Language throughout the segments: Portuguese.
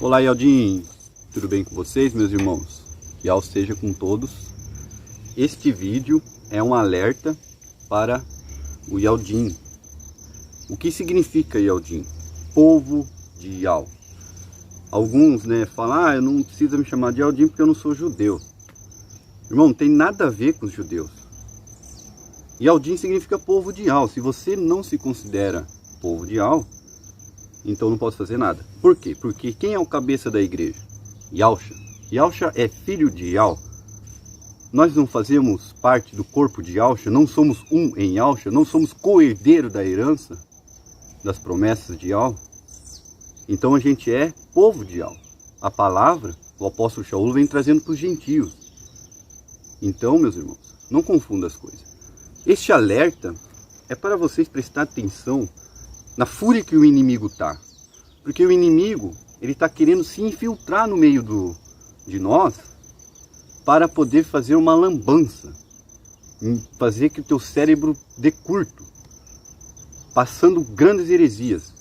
Olá, Yaldin, tudo bem com vocês, meus irmãos? Yal seja com todos. Este vídeo é um alerta para o Yaldin. O que significa Yaldin? Povo de Yal. Alguns falam, eu não preciso me chamar de Yaldin porque eu não sou judeu. Irmão, não tem nada a ver com os judeus. Yaldin significa povo de Yal. Se você não se considera povo de Yal, então não posso fazer nada. Por quê? Porque quem é o cabeça da igreja? Yahusha. Yahusha é filho de Yal. Nós não fazemos parte do corpo de Yahusha, não somos um em Yahusha, não somos co-herdeiro da herança das promessas de Yal. Então a gente é povo de Yal. A palavra, o apóstolo Shaul vem trazendo para os gentios. Então, meus irmãos, não confunda as coisas. Este alerta é para vocês prestar atenção na fúria que o inimigo está. Porque o inimigo, ele está querendo se infiltrar no meio de nós para poder fazer uma lambança, fazer que o teu cérebro dê curto, passando grandes heresias.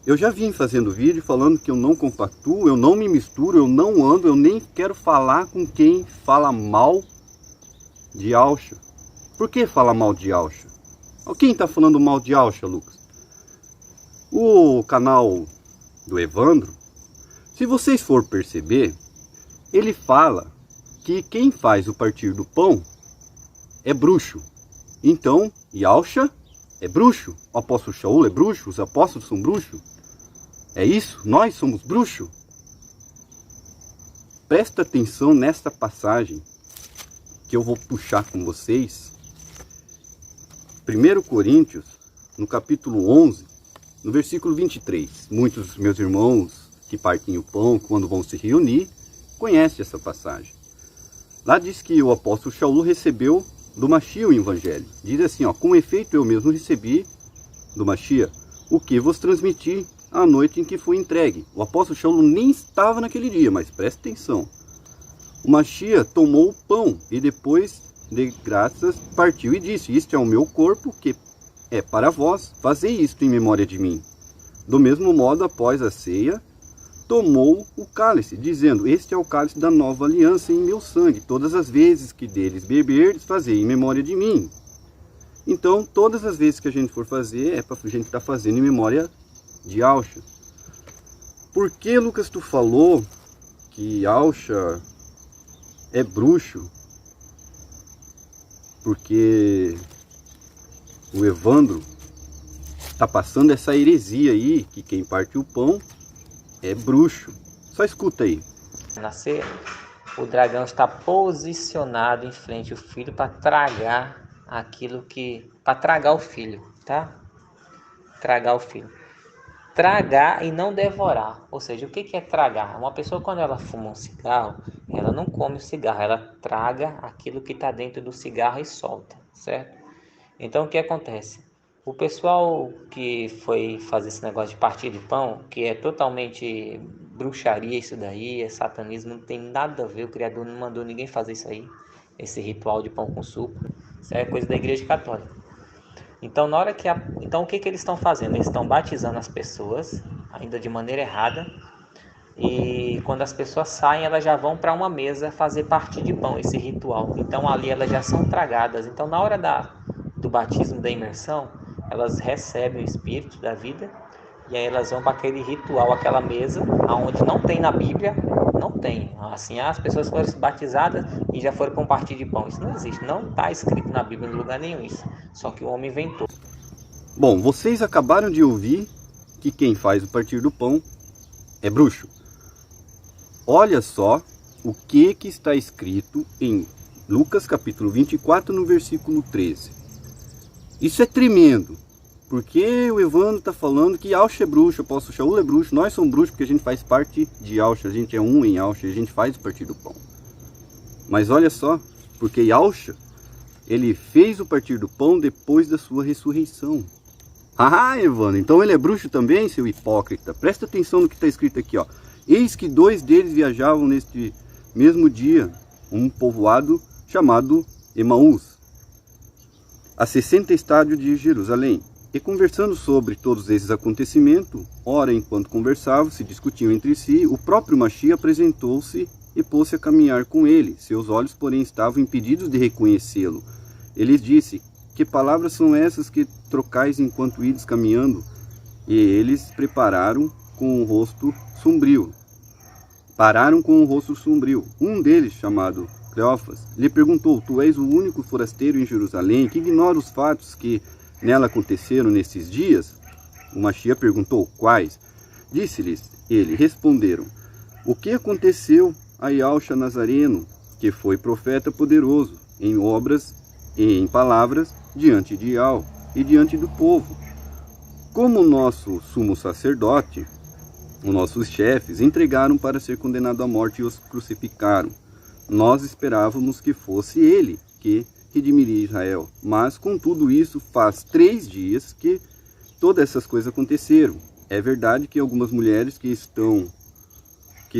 Eu já vim fazendo vídeo falando que eu não compactuo, eu não me misturo, eu não ando, eu nem quero falar com quem fala mal de Yahusha. Por que fala mal de Yahusha? Quem está falando mal de Yahusha, Lucas? O canal do Evandro, se vocês for perceber, ele fala que quem faz o partir do pão é bruxo. Então, Yahusha é bruxo, o apóstolo Shaul é bruxo, os apóstolos são bruxos. É isso? Nós somos bruxos? Presta atenção nesta passagem que eu vou puxar com vocês. 1 Coríntios, no capítulo 11, no versículo 23. Muitos dos meus irmãos que partem o pão quando vão se reunir conhecem essa passagem. Lá diz que o apóstolo Shaul recebeu do Machia o evangelho. Diz assim, com efeito eu mesmo recebi do Machia o que vos transmiti a noite em que foi entregue. O apóstolo Shaul nem estava naquele dia, mas presta atenção. O Machia tomou o pão e depois de graças partiu e disse, este é o meu corpo que é para vós, fazei isto em memória de mim. Do mesmo modo, após a ceia, tomou o cálice, dizendo, este é o cálice da nova aliança em meu sangue. Todas as vezes que deles beberdes, fazei em memória de mim. Então, todas as vezes que a gente for fazer, é para a gente estar fazendo em memória de Yahusha. Por que, Lucas, tu falou que Yahusha é bruxo? Porque o Evandro está passando essa heresia aí, que quem parte o pão é bruxo. Só escuta aí. Nascer, o dragão está posicionado em frente ao filho para tragar para tragar o filho, tá? Tragar o filho. Tragar e não devorar. Ou seja, o que é tragar? Uma pessoa, quando ela fuma um cigarro, ela não come o cigarro, ela traga aquilo que está dentro do cigarro e solta, certo? Então, o que acontece? O pessoal que foi fazer esse negócio de partir de pão, que é totalmente bruxaria isso daí, é satanismo, não tem nada a ver, o Criador não mandou ninguém fazer isso aí, esse ritual de pão com suco, isso é coisa da Igreja Católica. Então, então o que eles estão fazendo? Eles estão batizando as pessoas, ainda de maneira errada, e quando as pessoas saem, elas já vão para uma mesa fazer partir de pão, esse ritual. Então, ali elas já são tragadas. Então, na hora do batismo, da imersão, elas recebem o Espírito da vida, e aí elas vão para aquele ritual, aquela mesa, onde não tem na Bíblia, não tem. Assim, as pessoas foram batizadas e já foram para um partir de pão. Isso não existe, não está escrito na Bíblia em lugar nenhum isso. Só que o homem inventou. Bom, vocês acabaram de ouvir que quem faz o partir do pão é bruxo. Olha só o que está escrito em Lucas capítulo 24, no versículo 13. Isso é tremendo, porque o Evandro está falando que Yahusha é bruxo, o apóstolo Shaul é bruxo, nós somos bruxos porque a gente faz parte de Yahusha, a gente é um em Yahusha, a gente faz o partir do pão. Mas olha só, porque Yahusha, ele fez o partir do pão depois da sua ressurreição. Evandro, então ele é bruxo também, seu hipócrita? Presta atenção no que está escrito aqui, Eis que 2 deles viajavam neste mesmo dia, um povoado chamado Emaús, a 60 estádios de Jerusalém. E conversando sobre todos esses acontecimentos, ora enquanto conversavam, se discutiam entre si, o próprio Mashiach apresentou-se e pôs-se a caminhar com ele. Seus olhos, porém, estavam impedidos de reconhecê-lo. Ele disse: que palavras são essas que trocais enquanto ides caminhando? E eles prepararam com o rosto sombrio. Pararam com o rosto sombrio. Um deles, chamado Cleófas, lhe perguntou: tu és o único forasteiro em Jerusalém que ignora os fatos que nela aconteceram nesses dias? O Mashiach perguntou: quais? Disse-lhes ele: responderam: o que aconteceu a Yahushua Nazareno, que foi profeta poderoso em obras e em palavras diante de Yahweh e diante do povo. Como o nosso sumo sacerdote, os nossos chefes, entregaram para ser condenado à morte e os crucificaram. Nós esperávamos que fosse ele que redimiria Israel. Mas com tudo isso, faz 3 dias que todas essas coisas aconteceram. É verdade que algumas mulheres que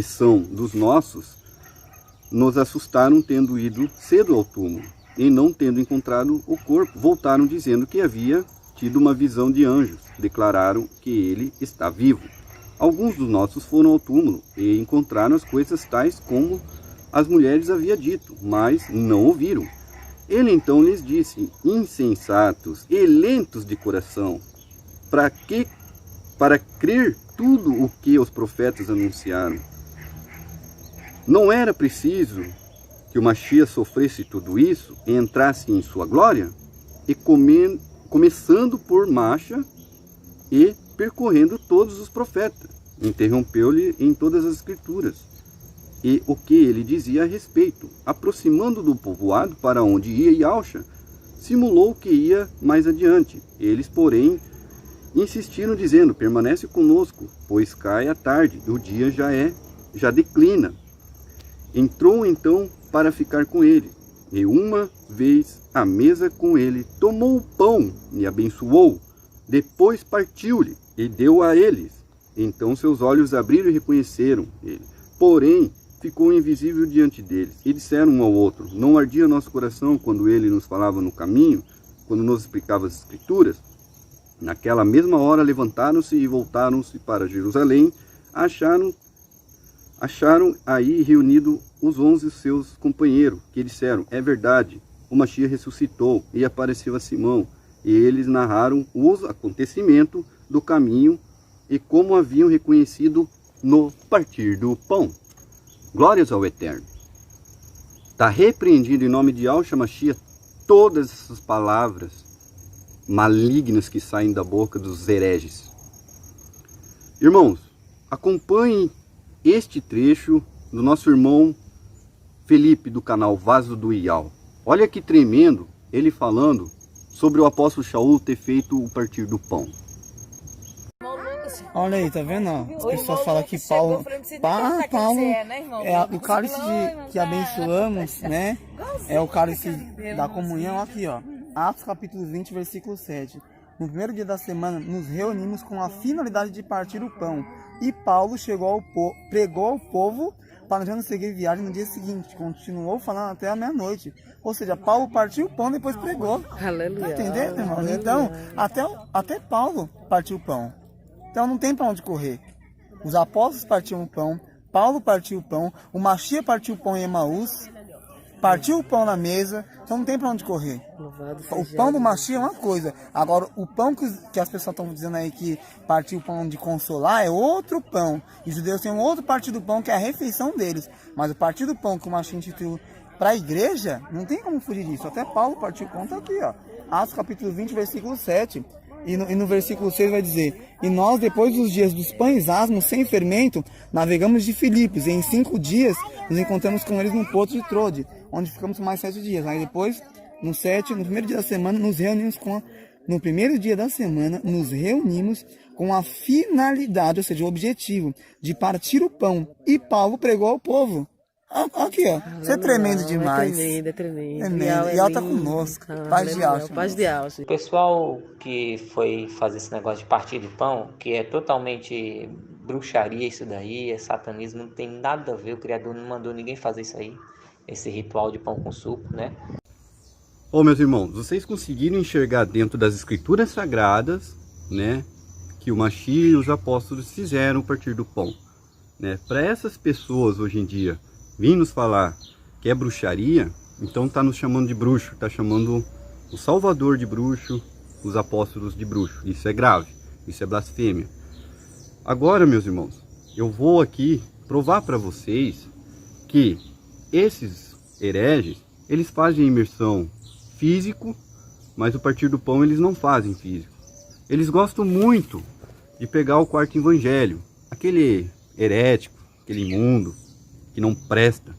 são dos nossos, nos assustaram tendo ido cedo ao túmulo e não tendo encontrado o corpo. Voltaram dizendo que havia tido uma visão de anjos. Declararam que ele está vivo. Alguns dos nossos foram ao túmulo e encontraram as coisas tais como as mulheres haviam dito, mas não ouviram. Ele então lhes disse: insensatos e lentos de coração, para crer tudo o que os profetas anunciaram. Não era preciso que o Mashiach sofresse tudo isso e entrasse em sua glória? E começando por Masha e percorrendo todos os profetas, interrompeu-lhe em todas as escrituras e o que ele dizia a respeito. Aproximando do povoado para onde ia Yahushua, simulou que ia mais adiante. Eles, porém, insistiram dizendo: permanece conosco, pois cai a tarde, o dia já declina. Entrou então para ficar com ele, e uma vez à mesa com ele, tomou o pão e abençoou, depois partiu-lhe e deu a eles. Então seus olhos abriram e reconheceram ele, porém ficou invisível diante deles. E disseram um ao outro: não ardia nosso coração quando ele nos falava no caminho, quando nos explicava as escrituras? Naquela mesma hora levantaram-se e voltaram-se para Jerusalém. Acharam aí reunido os 11 seus companheiros, que disseram: é verdade, o Mashiach ressuscitou e apareceu a Simão. E eles narraram os acontecimentos do caminho e como haviam reconhecido no partir do pão. Glórias ao Eterno. Está repreendido em nome de Yahushua Mashiach todas essas palavras malignas que saem da boca dos hereges. Irmãos, acompanhem este trecho do nosso irmão Felipe, do canal Vaso do Ial. Olha que tremendo ele falando sobre o apóstolo Shaul ter feito o partir do pão. Olha aí, tá vendo? As pessoas falam que Paulo é o cálice que abençoamos, né? É o cálice da comunhão aqui, ó. Atos capítulo 20, versículo 7. No primeiro dia da semana, nos reunimos com a finalidade de partir o pão. E Paulo pregou ao povo, planejando seguir viagem no dia seguinte. Continuou falando até a meia-noite. Ou seja, Paulo partiu o pão e depois pregou. Aleluia. Tá entendendo, irmão? Então, até Paulo partiu o pão. Então não tem para onde correr. Os apóstolos partiram o pão, Paulo partiu o pão, o Mashiach partiu o pão em Emaús, partiu o pão na mesa, então não tem para onde correr. O pão do Mashiach é uma coisa. Agora, o pão que as pessoas estão dizendo aí que partiu o pão de consolar é outro pão. E os judeus têm um outro partido do pão que é a refeição deles. Mas o partido do pão que o Mashiach instituiu para a igreja, não tem como fugir disso. Até Paulo partiu o pão, tá aqui, ó. Atos capítulo 20, versículo 7. E no versículo 6 vai dizer: e nós, depois dos dias dos pães asmos sem fermento, navegamos de Filipos, e em 5 dias nos encontramos com eles no porto de Trode, onde ficamos mais 7 dias. Aí depois, no primeiro dia da semana, no primeiro dia da semana, nos reunimos com a finalidade, ou seja, o objetivo, de partir o pão. E Paulo pregou ao povo. Aqui, ó. Isso é tremendo demais. É tremendo. Tremendo. E ela tá conosco. Paz de Yahushua. Paz de Yahushua. O pessoal que foi fazer esse negócio de partir de pão, que é totalmente bruxaria isso daí, é satanismo, não tem nada a ver, o Criador não mandou ninguém fazer isso aí, esse ritual de pão com suco, né? Bom, meus irmãos, vocês conseguiram enxergar dentro das escrituras sagradas, né, que o Mashiach e os apóstolos fizeram a partir do pão, né? Para essas pessoas hoje em dia virem nos falar que é bruxaria, então está nos chamando de bruxo, está chamando o Salvador de bruxo, os apóstolos de bruxo. Isso é grave, isso é blasfêmia. Agora, meus irmãos, eu vou aqui provar para vocês que esses hereges, eles fazem imersão físico, mas o partir do pão eles não fazem físico. Eles gostam muito de pegar o quarto evangelho, aquele herético, aquele imundo, que não presta,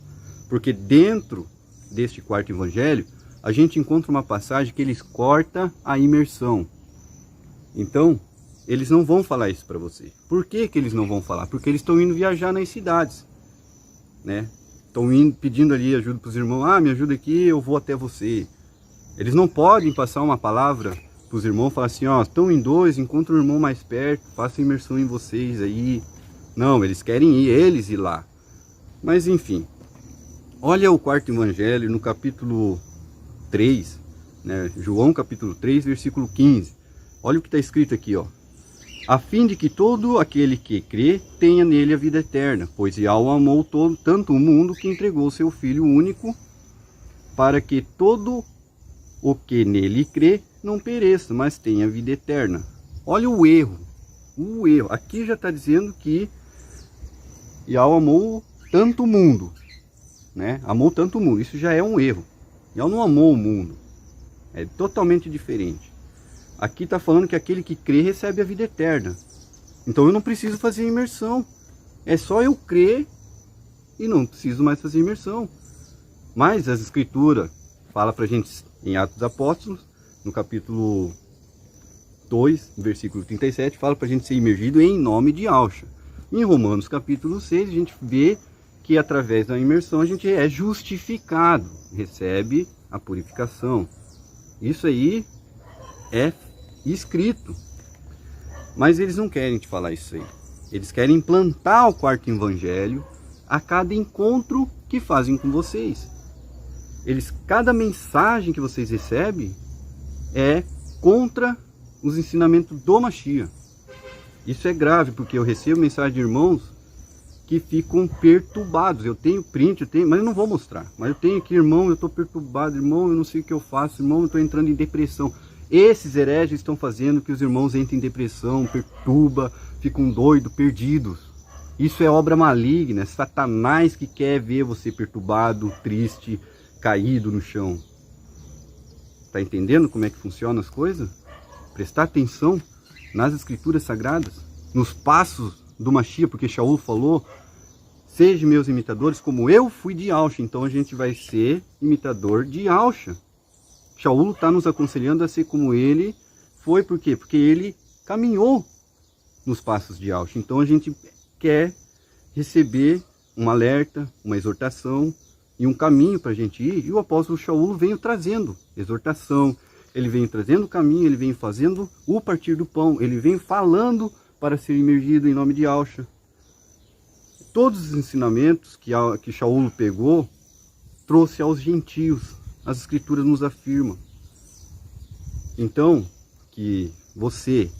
porque dentro deste quarto evangelho a gente encontra uma passagem que eles cortam a imersão. Então, eles não vão falar isso para você. Por que que eles não vão falar? Porque eles estão indo viajar nas cidades, né? Estão indo pedindo ali ajuda para os irmãos. Ah, me ajuda aqui, eu vou até você. Eles não podem passar uma palavra para os irmãos, falar assim, ó, estão em dois, encontra o irmão mais perto, faça imersão em vocês aí. Não, eles querem ir, eles ir lá. Mas enfim, olha o quarto evangelho no capítulo 3, né? João capítulo 3, versículo 15. Olha o que está escrito aqui, ó. A fim de que todo aquele que crê tenha nele a vida eterna, pois Yahweh amou tanto o mundo que entregou seu Filho único, para que todo o que nele crê não pereça, mas tenha vida eterna. Olha o erro, aqui já está dizendo que Yahweh amou tanto o mundo, né? Amou tanto o mundo, isso já é um erro. Yahweh não amou o mundo, é totalmente diferente. Aqui está falando que aquele que crê recebe a vida eterna. Então eu não preciso fazer imersão. É só eu crer e não preciso mais fazer imersão. Mas as escrituras falam para a gente em Atos dos Apóstolos, no capítulo 2, versículo 37, fala para a gente ser imergido em nome de Yahshua. Em Romanos capítulo 6, a gente vê que através da imersão a gente é justificado, recebe a purificação. Isso aí é escrito, mas eles não querem te falar isso aí. Eles querem implantar o quarto evangelho a cada encontro que fazem com vocês. Cada mensagem que vocês recebem é contra os ensinamentos do Mashiach. Isso é grave, porque eu recebo mensagem de irmãos que ficam perturbados. Eu tenho print, mas eu não vou mostrar. Mas eu tenho aqui, irmão, eu estou perturbado, irmão, eu não sei o que eu faço, irmão, eu estou entrando em depressão. Esses hereges estão fazendo que os irmãos entrem em depressão, perturba, ficam doidos, perdidos. Isso é obra maligna, é Satanás que quer ver você perturbado, triste, caído no chão. Está entendendo como é que funcionam as coisas? Prestar atenção nas escrituras sagradas, nos passos do Mashiach, porque Shaul falou, sejam meus imitadores como eu fui de Yahshua. Então a gente vai ser imitador de Yahshua. Shaul está nos aconselhando a ser como ele foi, por quê? Porque ele caminhou nos passos de Yahshua. Então a gente quer receber um alerta, uma exortação e um caminho para a gente ir. E o apóstolo Shaul veio trazendo exortação, ele veio trazendo o caminho, ele veio fazendo o partir do pão, ele veio falando para ser imergido em nome de Yahshua. Todos os ensinamentos que Shaul pegou, trouxe aos gentios. As escrituras nos afirmam. Então, que você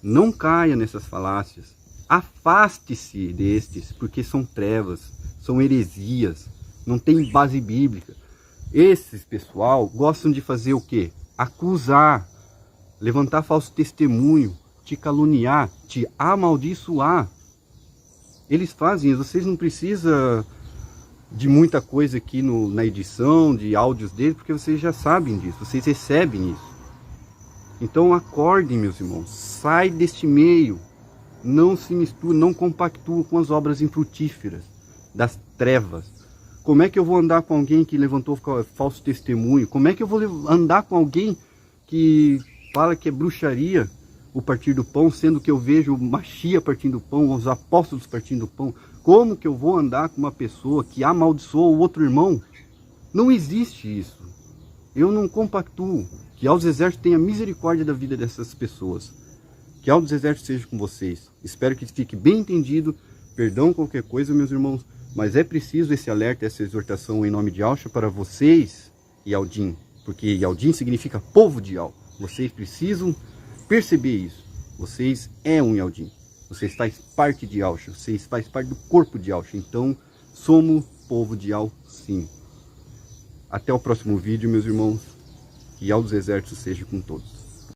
não caia nessas falácias. Afaste-se destes, porque são trevas, são heresias, não tem base bíblica. Esses pessoal gostam de fazer o quê? Acusar, levantar falso testemunho, te caluniar, te amaldiçoar. Eles fazem, vocês não precisam de muita coisa aqui na edição, de áudios dele, porque vocês já sabem disso, vocês recebem isso. Então acordem, meus irmãos, sai deste meio, não se misture, não compactua com as obras infrutíferas das trevas. Como é que eu vou andar com alguém que levantou falso testemunho? Como é que eu vou andar com alguém que fala que é bruxaria o partir do pão, sendo que eu vejo o Mashiach partindo do pão, os apóstolos partindo do pão? Como que eu vou andar com uma pessoa que amaldiçoa o outro irmão? Não existe isso. Eu não compactuo. Que Yahweh dos Exércitos tenha misericórdia da vida dessas pessoas. Que Yahweh dos Exércitos seja com vocês. Espero que fique bem entendido. Perdão qualquer coisa, meus irmãos, mas é preciso esse alerta, essa exortação em nome de Yahshua para vocês e Aldim. Porque Yaldim significa povo de Yal. Vocês precisam perceber isso. Vocês é um Yaldim. Vocês fazem parte de Yalcha. Vocês fazem parte do corpo de Yalcha. Então, somos povo de Yal, sim. Até o próximo vídeo, meus irmãos. Que Yal dos Exércitos seja com todos.